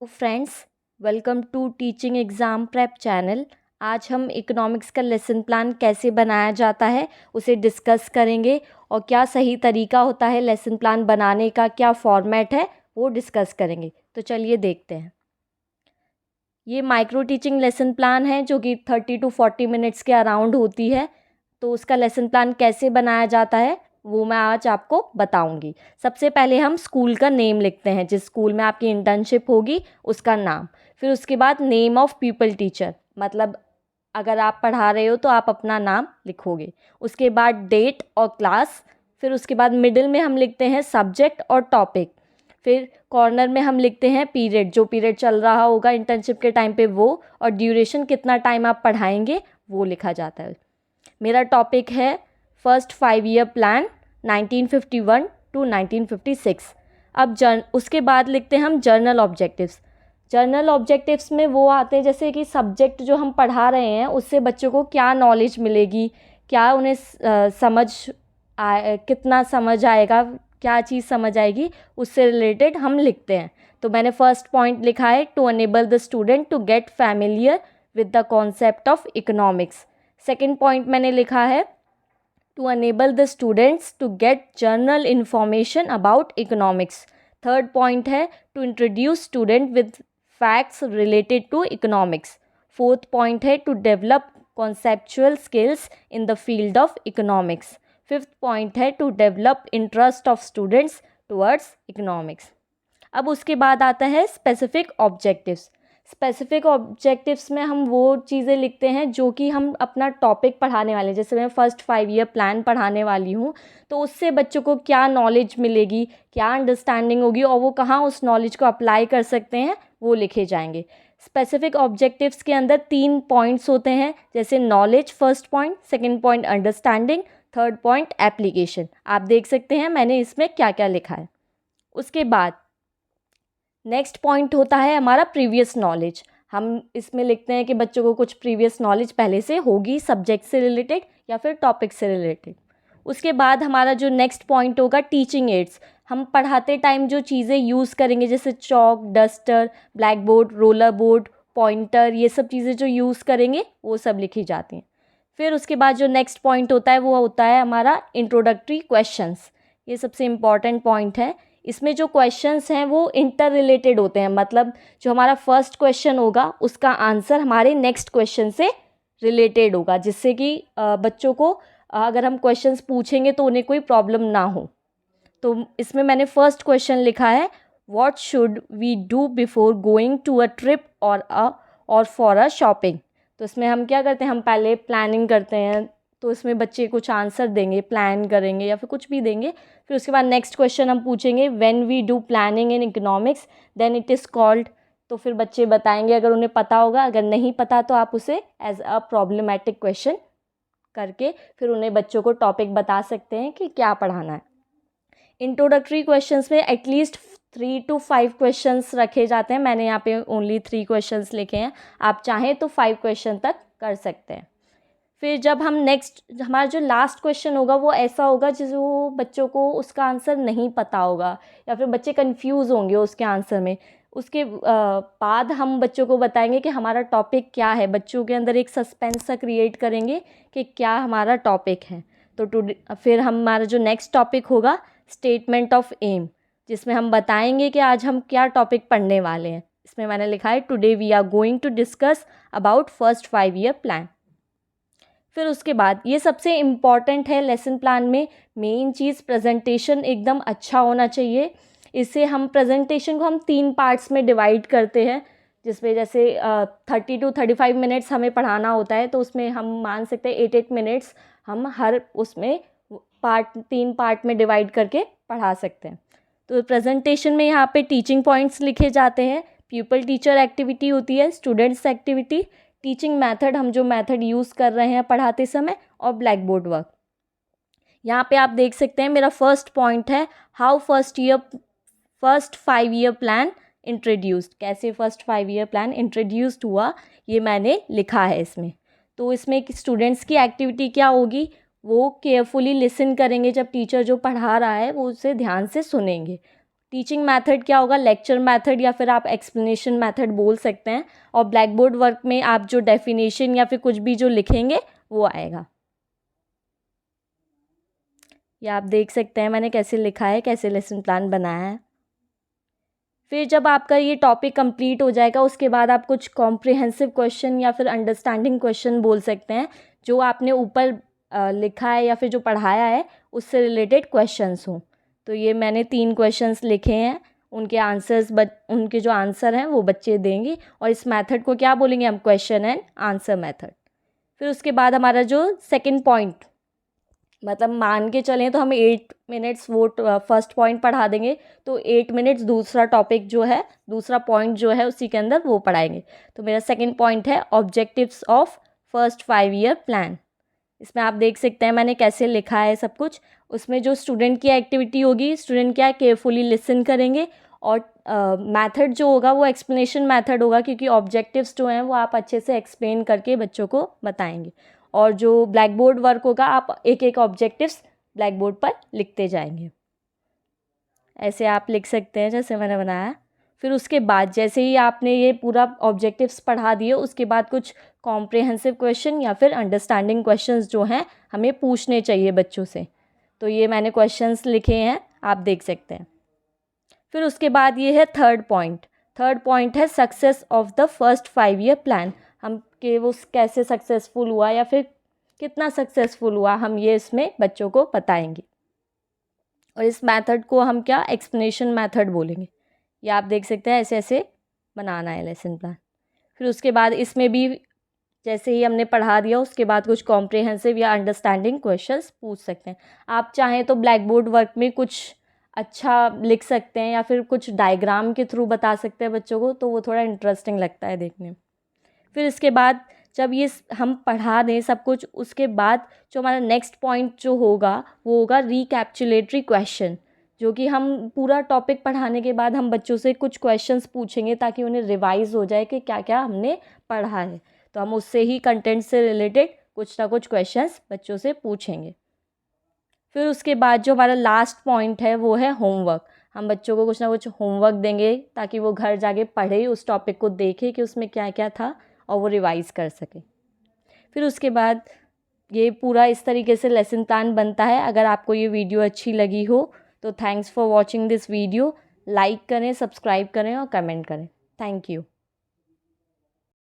Friends, welcome to teaching exam prep channel. आज हम economics का लेसन प्लान कैसे बनाया जाता है उसे डिस्कस करेंगे और क्या सही तरीका होता है लेसन प्लान बनाने का, क्या फॉर्मेट है वो डिस्कस करेंगे। तो चलिए देखते हैं। ये माइक्रो टीचिंग लेसन प्लान है जो कि 30 to 40 मिनट्स के अराउंड होती है। तो उसका लेसन प्लान कैसे बनाया जाता है वो मैं आज आपको बताऊंगी। सबसे पहले हम स्कूल का नेम लिखते हैं, जिस स्कूल में आपकी इंटर्नशिप होगी उसका नाम। फिर उसके बाद नेम ऑफ पीपल टीचर, मतलब अगर आप पढ़ा रहे हो तो आप अपना नाम लिखोगे। उसके बाद डेट और क्लास। फिर उसके बाद मिडिल में हम लिखते हैं सब्जेक्ट और टॉपिक। फिर कॉर्नर में हम लिखते हैं पीरियड, जो पीरियड चल रहा होगा इंटर्नशिप के टाइम पे वो, और ड्यूरेशन कितना टाइम आप पढ़ाएंगे वो लिखा जाता है। मेरा टॉपिक है फर्स्ट 5 ईयर प्लान 1951 to 1956। अब उसके बाद लिखते हैं हम जर्नल ऑब्जेक्टिव्स। जर्नल ऑब्जेक्टिव्स में वो आते हैं जैसे कि सब्जेक्ट जो हम पढ़ा रहे हैं उससे बच्चों को क्या नॉलेज मिलेगी, क्या उन्हें कितना समझ आएगा, क्या चीज़ समझ आएगी, उससे रिलेटेड हम लिखते हैं। तो मैंने फर्स्ट पॉइंट लिखा है to enable the student to get familiar with the concept of economics. Second point मैंने लिखा है to enable the students to get general information about economics. Third point है to introduce student with facts related to economics. Fourth point है to develop conceptual skills in the field of economics. Fifth point है to develop interest of students towards economics. अब उसके बाद आता है specific objectives. Specific objectives में हम वो चीज़ें लिखते हैं जो कि हम अपना टॉपिक पढ़ाने वाले हैं। जैसे मैं फर्स्ट 5 ईयर प्लान पढ़ाने वाली हूँ तो उससे बच्चों को क्या नॉलेज मिलेगी, क्या अंडरस्टैंडिंग होगी और वो कहाँ उस नॉलेज को अप्लाई कर सकते हैं वो लिखे जाएंगे। स्पेसिफिक ऑब्जेक्टिव्स के अंदर 3 पॉइंट्स होते हैं, जैसे knowledge first point, second point understanding, third point application. आप देख सकते हैं मैंने इसमें क्या क्या लिखा है। उसके बाद नेक्स्ट पॉइंट होता है हमारा प्रीवियस नॉलेज। हम इसमें लिखते हैं कि बच्चों को कुछ प्रीवियस नॉलेज पहले से होगी सब्जेक्ट से रिलेटेड या फिर टॉपिक से रिलेटेड। उसके बाद हमारा जो नेक्स्ट पॉइंट होगा टीचिंग एड्स। हम पढ़ाते टाइम जो चीज़ें यूज़ करेंगे जैसे chalk, duster, black board, roller board, pointer, ये सब चीज़ें जो यूज़ करेंगे वो सब लिखी जाती हैं। फिर उसके बाद जो नेक्स्ट पॉइंट होता है वो होता है हमारा इंट्रोडक्टरी क्वेश्चंस। ये सबसे इम्पॉर्टेंट पॉइंट है। इसमें जो क्वेश्चंस हैं वो इंटर रिलेटेड होते हैं, मतलब जो हमारा फर्स्ट क्वेश्चन होगा उसका आंसर हमारे नेक्स्ट क्वेश्चन से रिलेटेड होगा, जिससे कि बच्चों को अगर हम क्वेश्चंस पूछेंगे तो उन्हें कोई प्रॉब्लम ना हो। तो इसमें मैंने फर्स्ट क्वेश्चन लिखा है what should we do before going to a trip और फॉर अ शॉपिंग। तो इसमें हम क्या करते हैं, हम पहले प्लानिंग करते हैं, तो इसमें बच्चे कुछ आंसर देंगे, प्लान करेंगे या फिर कुछ भी देंगे। फिर उसके बाद नेक्स्ट क्वेश्चन हम पूछेंगे when we do planning in economics then it is called. तो फिर बच्चे बताएंगे अगर उन्हें पता होगा, अगर नहीं पता तो आप उसे एज अ प्रॉब्लमेटिक क्वेश्चन करके फिर उन्हें बच्चों को टॉपिक बता सकते हैं कि क्या पढ़ाना है। इंट्रोडक्टरी क्वेश्चंस में एटलीस्ट 3 to 5 क्वेश्चंस रखे जाते हैं। मैंने यहाँ पे ओनली 3 क्वेश्चंस लिखे हैं, आप चाहें तो 5 क्वेश्चन तक कर सकते हैं। फिर जब हम नेक्स्ट, हमारा जो लास्ट क्वेश्चन होगा वो ऐसा होगा जो बच्चों को उसका आंसर नहीं पता होगा या फिर बच्चे कंफ्यूज होंगे उसके आंसर में। उसके बाद हम बच्चों को बताएंगे कि हमारा टॉपिक क्या है, बच्चों के अंदर एक सस्पेंस सा क्रिएट करेंगे कि क्या हमारा टॉपिक है। तो फिर हमारा जो नेक्स्ट टॉपिक होगा स्टेटमेंट ऑफ एम, जिसमें हम बताएंगे कि आज हम क्या टॉपिक पढ़ने वाले हैं। इसमें मैंने लिखा है today we are going to discuss about first 5 year plan. फिर उसके बाद ये सबसे इम्पॉर्टेंट है लेसन प्लान में, मेन चीज़ प्रेजेंटेशन एकदम अच्छा होना चाहिए। इससे हम प्रेजेंटेशन को हम 3 पार्ट्स में डिवाइड करते हैं, जिसमें जैसे 30 to 35 मिनट्स हमें पढ़ाना होता है, तो उसमें हम मान सकते हैं 8 मिनट्स हम हर उसमें 3 पार्ट में डिवाइड करके पढ़ा सकते हैं। तो प्रेजेंटेशन में यहाँ पे टीचिंग पॉइंट्स लिखे जाते हैं, पीपल टीचर एक्टिविटी होती है, स्टूडेंट्स एक्टिविटी, टीचिंग मेथड, हम जो मेथड यूज़ कर रहे हैं पढ़ाते समय, और ब्लैक बोर्ड वर्क। यहाँ पे आप देख सकते हैं मेरा फर्स्ट पॉइंट है how first 5 year plan introduced, कैसे फर्स्ट 5 ईयर प्लान इंट्रोड्यूस्ड हुआ, ये मैंने लिखा है इसमें। तो इसमें स्टूडेंट्स की एक्टिविटी क्या होगी, वो केयरफुली लिसन करेंगे, जब टीचर जो पढ़ा रहा है वो उसे ध्यान से सुनेंगे। टीचिंग मेथड क्या होगा, लेक्चर मेथड या फिर आप एक्सप्लेनेशन मेथड बोल सकते हैं। और ब्लैक बोर्ड वर्क में आप जो डेफिनेशन या फिर कुछ भी जो लिखेंगे वो आएगा। ये आप देख सकते हैं मैंने कैसे लिखा है, कैसे लेसन प्लान बनाया है। फिर जब आपका ये टॉपिक कंप्लीट हो जाएगा उसके बाद आप कुछ कॉम्प्रिहेंसिव क्वेश्चन या फिर अंडरस्टैंडिंग क्वेश्चन बोल सकते हैं, जो आपने ऊपर लिखा है या फिर जो पढ़ाया है उससे रिलेटेड क्वेश्चंस हों। तो ये मैंने 3 क्वेश्चंस लिखे हैं, उनके जो आंसर हैं वो बच्चे देंगे, और इस मेथड को क्या बोलेंगे हम, क्वेश्चन एंड आंसर मेथड। फिर उसके बाद हमारा जो सेकंड पॉइंट, मतलब मान के चलें तो हम 8 मिनट्स वो फर्स्ट पॉइंट पढ़ा देंगे, तो 8 मिनट्स दूसरा टॉपिक जो है, दूसरा पॉइंट जो है उसी के अंदर वो पढ़ाएंगे। तो मेरा सेकंड पॉइंट है objectives of first 5 year plan. इसमें आप देख सकते हैं मैंने कैसे लिखा है सब कुछ। उसमें जो स्टूडेंट की एक्टिविटी होगी, स्टूडेंट क्या केयरफुली लिसन करेंगे, और मेथड जो होगा वो एक्सप्लेनेशन मेथड होगा, क्योंकि ऑब्जेक्टिव्स जो हैं वो आप अच्छे से एक्सप्लेन करके बच्चों को बताएंगे। और जो ब्लैक बोर्ड वर्क होगा आप एक एक ऑब्जेक्टिव्स ब्लैक बोर्ड पर लिखते जाएंगे। ऐसे आप लिख सकते हैं जैसे मैंने बनाया। फिर उसके बाद जैसे ही आपने ये पूरा ऑब्जेक्टिव्स पढ़ा दिए, उसके बाद कुछ कॉम्प्रिहेंसिव क्वेश्चन या फिर अंडरस्टैंडिंग क्वेश्चंस जो हैं हमें पूछने चाहिए बच्चों से। तो ये मैंने क्वेश्चंस लिखे हैं, आप देख सकते हैं। फिर उसके बाद ये है थर्ड पॉइंट है success of the first 5 year plan. हम कि वो कैसे सक्सेसफुल हुआ या फिर कितना सक्सेसफुल हुआ, हम ये इसमें बच्चों को बताएंगे। और इस मेथड को हम क्या एक्सप्लेनेशन मेथड बोलेंगे। ये आप देख सकते हैं ऐसे ऐसे बनाना है लेसन प्लान। फिर उसके बाद इसमें भी जैसे ही हमने पढ़ा दिया उसके बाद कुछ कॉम्प्रिहेंसिव या अंडरस्टैंडिंग क्वेश्चंस पूछ सकते हैं। आप चाहें तो ब्लैक बोर्ड वर्क में कुछ अच्छा लिख सकते हैं या फिर कुछ डायग्राम के थ्रू बता सकते हैं बच्चों को, तो वो थोड़ा इंटरेस्टिंग लगता है देखने में। फिर इसके बाद जब ये हम पढ़ा दें सब कुछ, उसके बाद जो हमारा नेक्स्ट पॉइंट जो होगा वो होगा रिकैप्चुलेटरी क्वेश्चन, जो कि हम पूरा टॉपिक पढ़ाने के बाद हम बच्चों से कुछ क्वेश्चंस पूछेंगे ताकि उन्हें रिवाइज हो जाए कि क्या क्या हमने पढ़ा है। तो हम उससे ही कंटेंट से रिलेटेड कुछ ना कुछ क्वेश्चंस बच्चों से पूछेंगे। फिर उसके बाद जो हमारा लास्ट पॉइंट है वो है होमवर्क। हम बच्चों को कुछ ना कुछ होमवर्क देंगे ताकि वो घर जाके पढ़े, उस टॉपिक को देखे कि उसमें क्या क्या था और वो रिवाइज़ कर सके। फिर उसके बाद ये पूरा इस तरीके से लेसन प्लान बनता है। अगर आपको ये वीडियो अच्छी लगी हो तो thanks for watching this video. Like करें, सब्सक्राइब करें और कमेंट करें। Thank you.